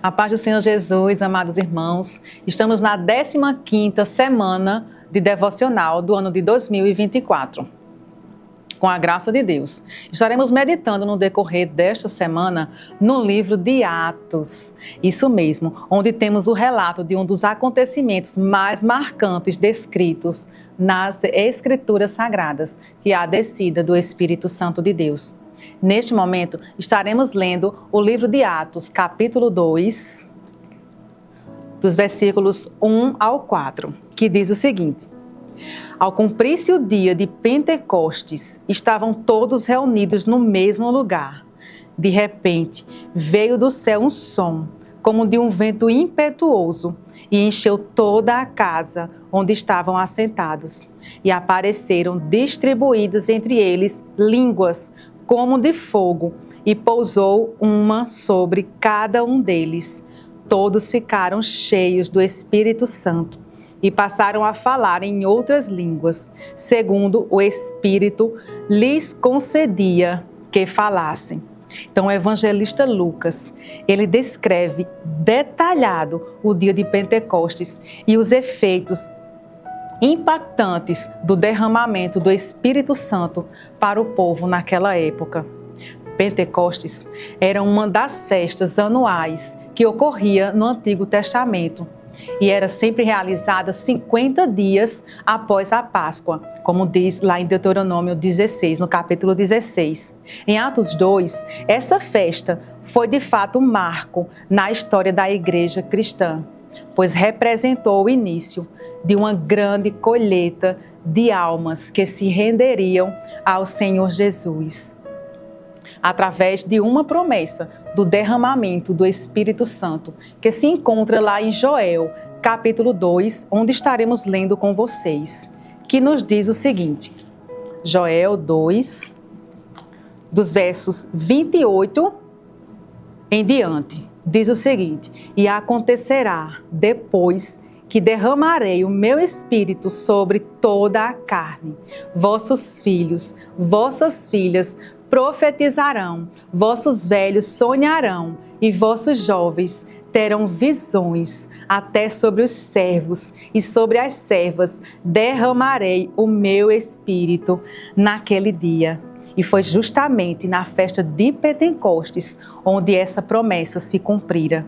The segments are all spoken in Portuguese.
A paz do Senhor Jesus, amados irmãos, estamos na 15ª semana de devocional do ano de 2024. Com a graça de Deus, estaremos meditando no decorrer desta semana no livro de Atos. Isso mesmo, onde temos o relato de um dos acontecimentos mais marcantes descritos nas Escrituras Sagradas, que é a descida do Espírito Santo de Deus. Neste momento, estaremos lendo o livro de Atos, capítulo 2, dos versículos 1 ao 4, que diz o seguinte: Ao cumprir-se o dia de Pentecostes, estavam todos reunidos no mesmo lugar. De repente, veio do céu um som, como de um vento impetuoso, e encheu toda a casa onde estavam assentados. E apareceram distribuídos entre eles línguas, como de fogo, e pousou uma sobre cada um deles. Todos ficaram cheios do Espírito Santo e passaram a falar em outras línguas, segundo o Espírito lhes concedia que falassem. Então, o evangelista Lucas, ele descreve detalhado o dia de Pentecostes e os efeitos impactantes do derramamento do Espírito Santo para o povo naquela época. Pentecostes era uma das festas anuais que ocorria no Antigo Testamento e era sempre realizada 50 dias após a Páscoa, como diz lá em Deuteronômio 16, no capítulo 16. Em Atos 2, essa festa foi de fato um marco na história da igreja cristã, pois representou o início de uma grande colheita de almas que se renderiam ao Senhor Jesus, através de uma promessa do derramamento do Espírito Santo, que se encontra lá em Joel, capítulo 2, onde estaremos lendo com vocês, que nos diz o seguinte: Joel 2, dos versos 28 em diante, diz o seguinte: E acontecerá depois que derramarei o meu Espírito sobre toda a carne. Vossos filhos, vossas filhas profetizarão, vossos velhos sonharão e vossos jovens terão visões. Até sobre os servos e sobre as servas derramarei o meu Espírito naquele dia. E foi justamente na festa de Pentecostes onde essa promessa se cumprira.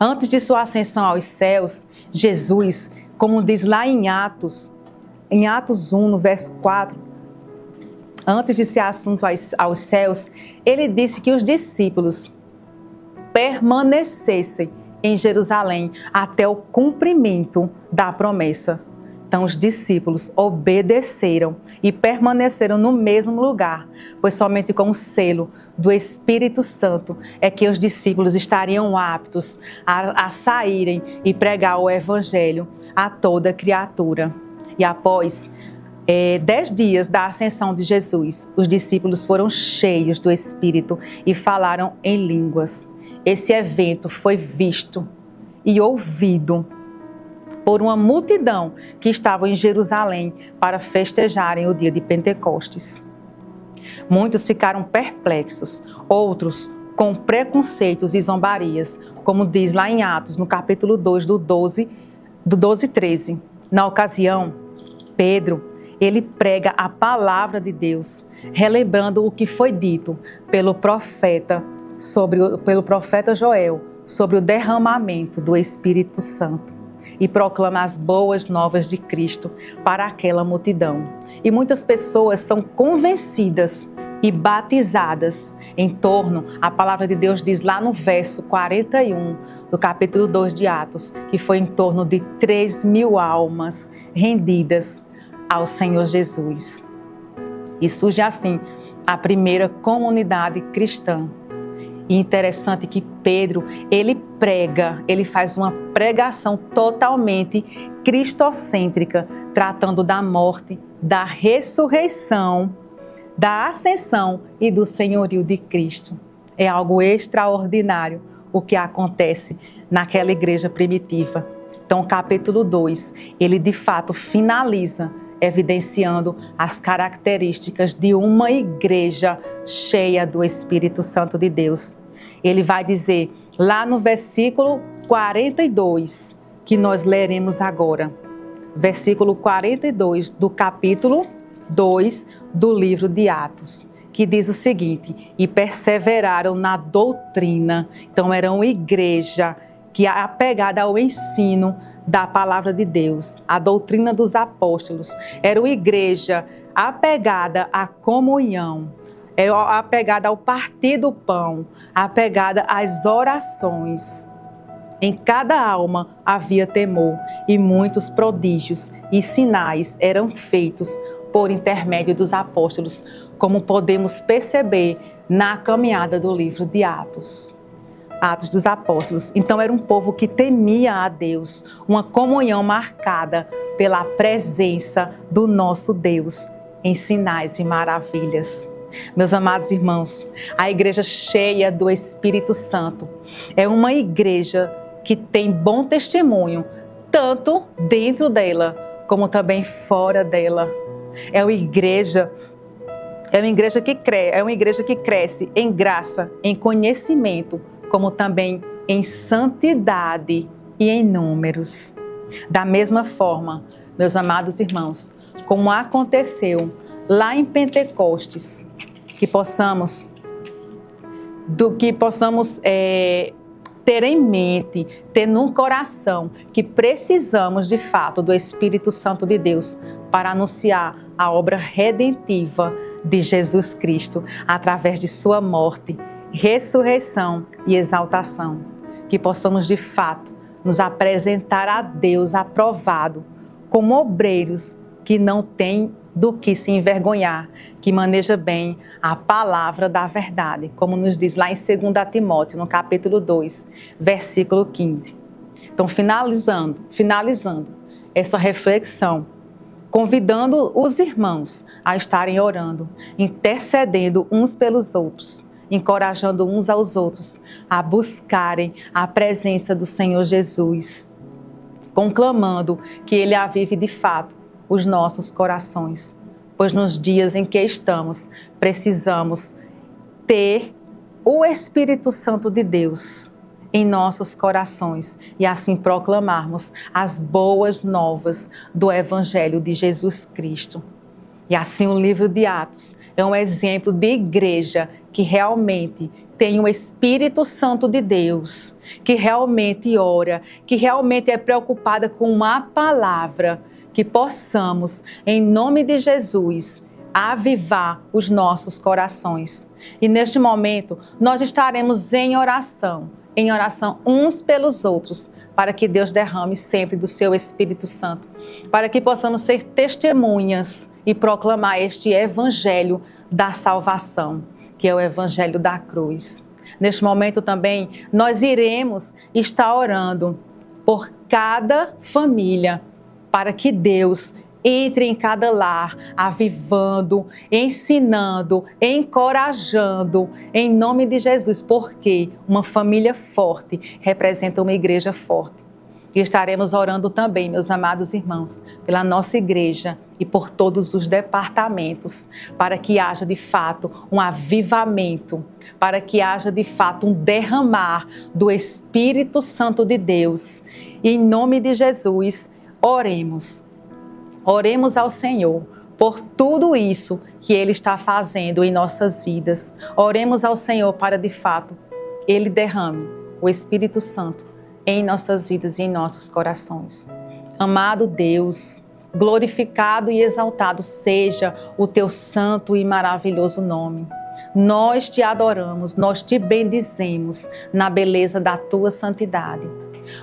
Antes de sua ascensão aos céus, Jesus, como diz lá em Atos 1, no verso 4, antes de ser assunto aos céus, ele disse que os discípulos permanecessem em Jerusalém até o cumprimento da promessa. Então os discípulos obedeceram e permaneceram no mesmo lugar, pois somente com o selo do Espírito Santo é que os discípulos estariam aptos a saírem e pregar o Evangelho a toda criatura. E após 10 dias da ascensão de Jesus, os discípulos foram cheios do Espírito e falaram em línguas. Esse evento foi visto e ouvido por uma multidão que estava em Jerusalém para festejarem o dia de Pentecostes. Muitos ficaram perplexos, outros com preconceitos e zombarias, como diz lá em Atos, no capítulo 2, do 12 e 13. Na ocasião, Pedro, ele prega a palavra de Deus, relembrando o que foi dito pelo profeta Joel sobre o derramamento do Espírito Santo, e proclama as boas novas de Cristo para aquela multidão. E muitas pessoas são convencidas e batizadas em torno, a palavra de Deus diz lá no verso 41 do capítulo 2 de Atos, que foi em torno de 3.000 almas rendidas ao Senhor Jesus. E surge assim a primeira comunidade cristã. E interessante que Pedro, ele faz uma pregação totalmente cristocêntrica, tratando da morte, da ressurreição, da ascensão e do senhorio de Cristo. É algo extraordinário o que acontece naquela igreja primitiva. Então, o capítulo 2, ele de fato finaliza evidenciando as características de uma igreja cheia do Espírito Santo de Deus. Ele vai dizer lá no versículo 42, que nós leremos agora. Versículo 42 do capítulo 2 do livro de Atos, que diz o seguinte: e perseveraram na doutrina. Então era uma igreja que é apegada ao ensino da palavra de Deus, a doutrina dos apóstolos. Era uma igreja apegada à comunhão, apegada ao partir do pão, apegada às orações. Em cada alma havia temor, e muitos prodígios e sinais eram feitos por intermédio dos apóstolos, como podemos perceber na caminhada do livro de Atos. Atos dos Apóstolos. Então era um povo que temia a Deus, uma comunhão marcada pela presença do nosso Deus em sinais e maravilhas. Meus amados irmãos, a igreja cheia do Espírito Santo é uma igreja que tem bom testemunho, tanto dentro dela, como também fora dela. É uma igreja que cresce em graça, em conhecimento, como também em santidade e em números. Da mesma forma, meus amados irmãos, como aconteceu lá em Pentecostes, que possamos ter em mente, ter no coração que precisamos de fato do Espírito Santo de Deus para anunciar a obra redentiva de Jesus Cristo através de sua morte, ressurreição e exaltação. Que possamos de fato nos apresentar a Deus aprovado como obreiros que não têm do que se envergonhar, que maneja bem a palavra da verdade, como nos diz lá em 2 Timóteo, no capítulo 2, versículo 15. Então, finalizando essa reflexão, convidando os irmãos a estarem orando, intercedendo uns pelos outros, encorajando uns aos outros a buscarem a presença do Senhor Jesus, conclamando que Ele avive de fato os nossos corações, pois nos dias em que estamos, precisamos ter o Espírito Santo de Deus em nossos corações e assim proclamarmos as boas novas do Evangelho de Jesus Cristo. E assim o livro de Atos é um exemplo de igreja que realmente tem o Espírito Santo de Deus, que realmente ora, que realmente é preocupada com a palavra, que possamos, em nome de Jesus, avivar os nossos corações. E neste momento, nós estaremos em oração uns pelos outros, para que Deus derrame sempre do seu Espírito Santo, para que possamos ser testemunhas e proclamar este Evangelho da salvação, que é o Evangelho da cruz. Neste momento também, nós iremos estar orando por cada família, para que Deus entre em cada lar, avivando, ensinando, encorajando, em nome de Jesus, porque uma família forte representa uma igreja forte. E estaremos orando também, meus amados irmãos, pela nossa igreja e por todos os departamentos, para que haja de fato um avivamento, para que haja de fato um derramar do Espírito Santo de Deus. E em nome de Jesus, oremos ao Senhor por tudo isso que Ele está fazendo em nossas vidas. Oremos ao Senhor para, de fato, Ele derrame o Espírito Santo em nossas vidas e em nossos corações. Amado Deus, glorificado e exaltado seja o Teu santo e maravilhoso nome. Nós Te adoramos, nós Te bendizemos na beleza da Tua santidade.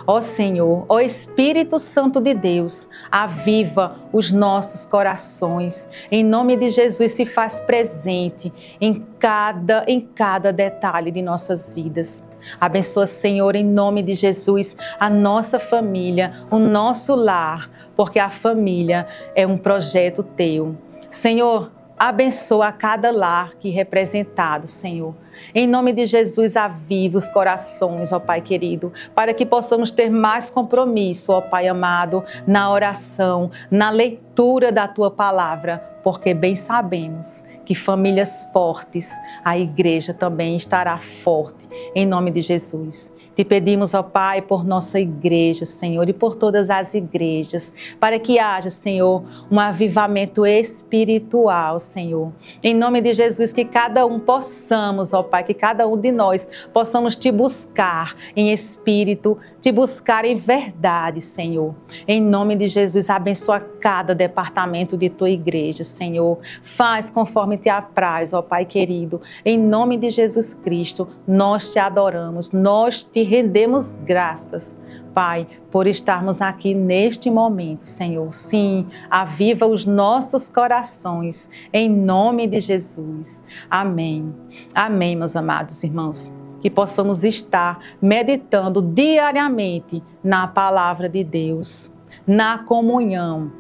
Ó Senhor, ó Espírito Santo de Deus, aviva os nossos corações. Em nome de Jesus, se faz presente em cada detalhe de nossas vidas. Abençoa, Senhor, em nome de Jesus, a nossa família, o nosso lar, porque a família é um projeto Teu. Senhor, abençoa cada lar aqui representado, Senhor. Em nome de Jesus, aviva os corações, ó Pai querido, para que possamos ter mais compromisso, ó Pai amado, na oração, na leitura da Tua palavra, porque bem sabemos que famílias fortes, a igreja também estará forte, em nome de Jesus. Te pedimos, ó Pai, por nossa igreja, Senhor, e por todas as igrejas, para que haja, Senhor, um avivamento espiritual, Senhor. Em nome de Jesus, que cada um possamos, ó Pai, que cada um de nós possamos te buscar em espírito, te buscar em verdade, Senhor. Em nome de Jesus, abençoa cada departamento de tua igreja, Senhor. Faz conforme te apraz, ó Pai querido. Em nome de Jesus Cristo, nós te adoramos, nós te rendemos graças, Pai, por estarmos aqui neste momento, Senhor. Sim, aviva os nossos corações, em nome de Jesus. Amém. Amém, meus amados irmãos. Que possamos estar meditando diariamente na palavra de Deus, na comunhão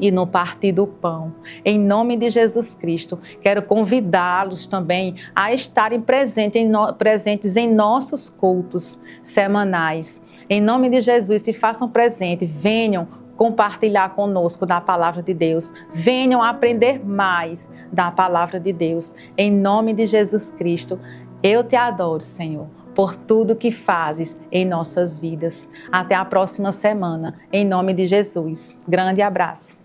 e no partir do pão. Em nome de Jesus Cristo, quero convidá-los também a estarem presentes em nossos cultos semanais. Em nome de Jesus, se façam presentes, venham compartilhar conosco da palavra de Deus. Venham aprender mais da palavra de Deus. Em nome de Jesus Cristo, eu te adoro, Senhor, por tudo que fazes em nossas vidas. Até a próxima semana, em nome de Jesus. Grande abraço.